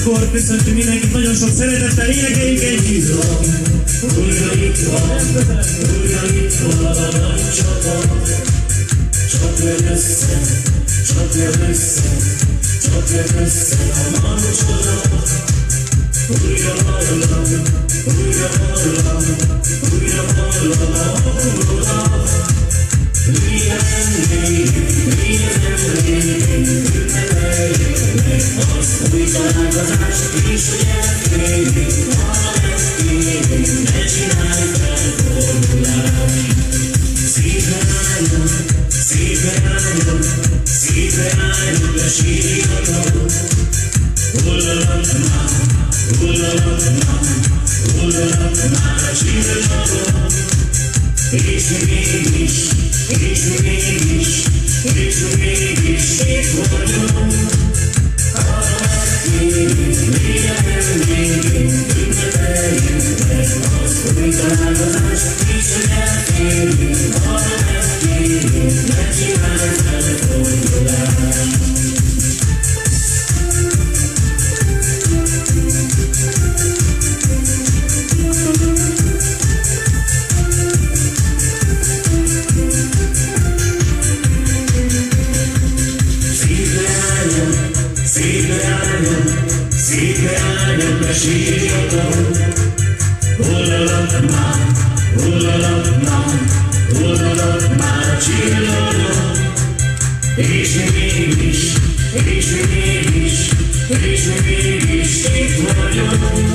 Táncsport, köszöntünk mindenkit, nagyon sok szeretettel énekeljük együtt! Újra itt van a nagy csapat, csak jön össze a mancsoda. Újra hallom a hangodat. Milyen régen ünnepeljük meg azt új találkozást, és hogy elférjük, arra megkérjük, ne csinálj felfordulást. Szívre álljon, de sírjatok, hullanak már a csillagok, és mégis itt vagyunk. Arra megkérjük, mélyen ünnepeljük meg azt új találkozást, és hogy elférjük, arra megkérjük, ne csinálj felfordulást. Szívre álljon, de sírjatok, hullanak már a csillagok, és mégis itt vagyunk.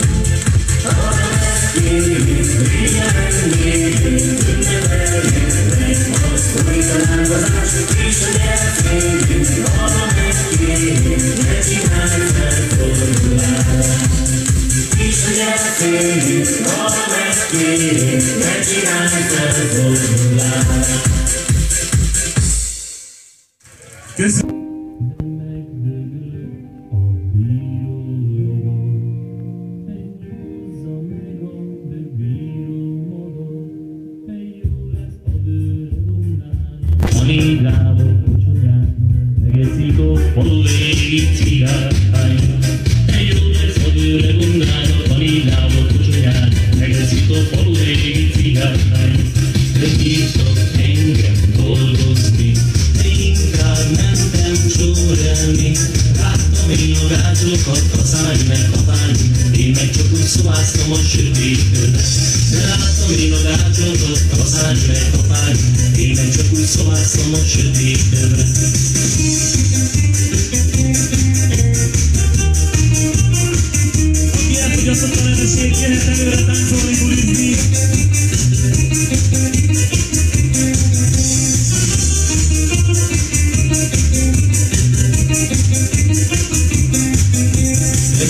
Arra megkérjük, mélyen ünnepeljük meg azt új találkozást, és hogy elférjük, arra megkérjük, ne csinálj felfordulást. És hogy elférjük, arra megkérjük, ne csinálj felfordulást. Köszönöm! Lábok kocsonyák, megeszik a falu végi cigány. Jó lesz a bőre gondának, van lábok kocsonyák, megeszik a falu végi cigány. Hívtak engem dolgozni, de inkább mentem sórelni. Láttam én a gázokat kaszálni meg kapálni, én meg csak úgy szobáztam a sötétben. Láttam én a gázokat kaszálni meg kapálni, én meg csak úgy szobáztam a sötétben. Aki elfogyasztott a lehetőség, jöhet előre táncolni, bulizni.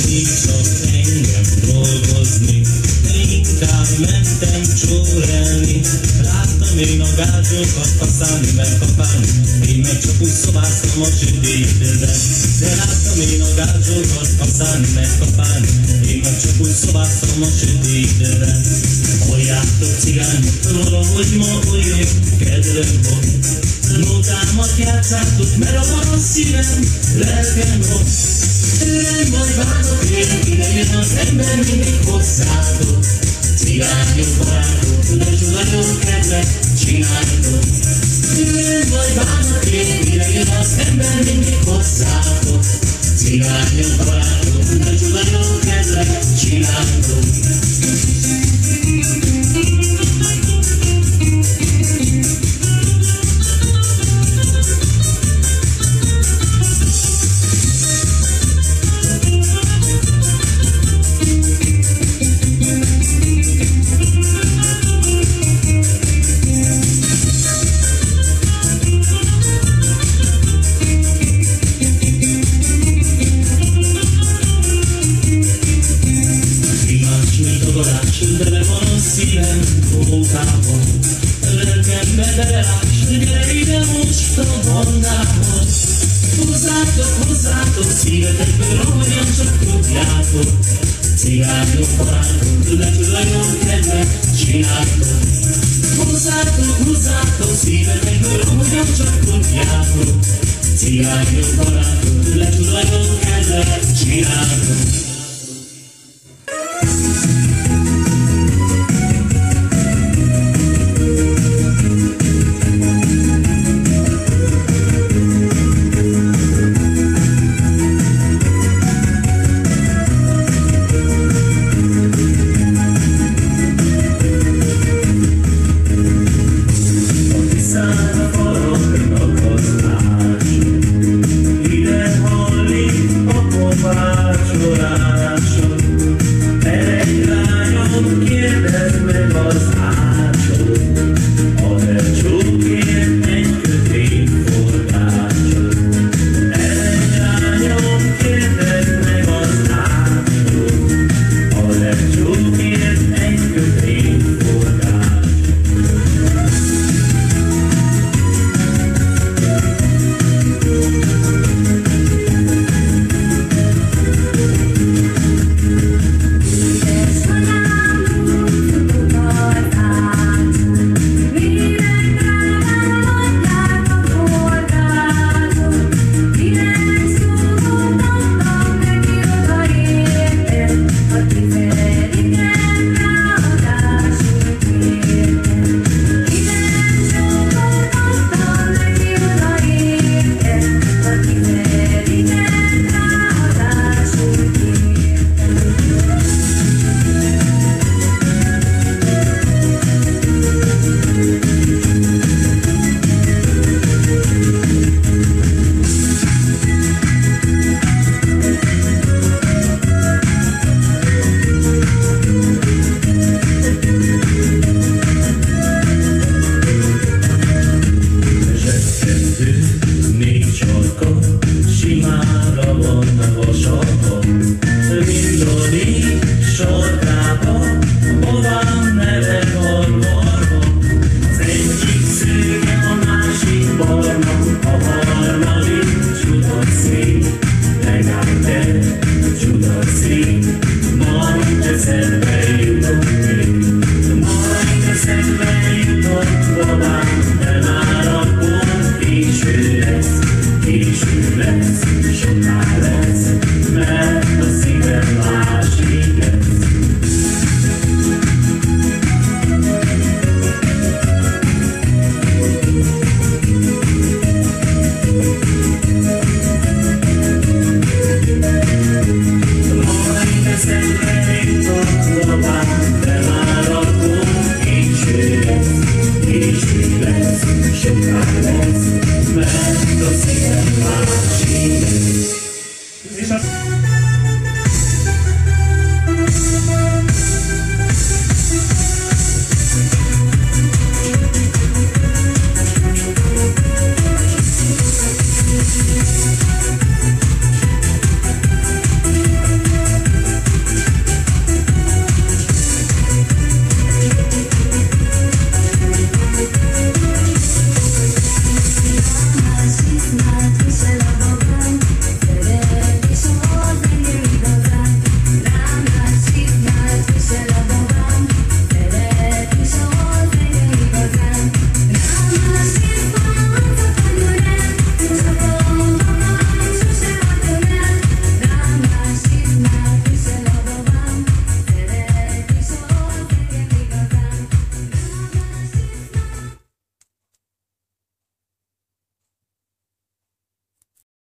Hívtak engem dolgozni, de inkább mentem csórelni. Láttam én a gázokat kaszálni meg kapálni, én meg csak úgy szobáztam a sötétben. De láttam én a gázokat kaszálni meg kapálni, én meg csak úgy szobáztam a sötétben. Halljátok cigányok, valahogy ma olyan kedvem van. Nótámat játszátok, mert abban a szívem, lelkem van. Nem vagy bánok én, idejön az ember mindig hozzátok. Cigányok barátok, de nagyon kedvet csináltok. Nem vagy bánok én, idejön az ember mindig hozzátok. Cigányok barátok, de nagyon kedvet csináltok. Bele van a szívem mókában, lelkembe belelás, gyere ide most a bandához. Hozzátok szívetekből, ahogyan csak tudjátok. Cigányok barátok, de nagyon kedvet csináltok. Hozzátok szívetekből, ahogyan csak tudjátok. Cigányok barátok, de nagyon kedvet csináltok. van a vasat.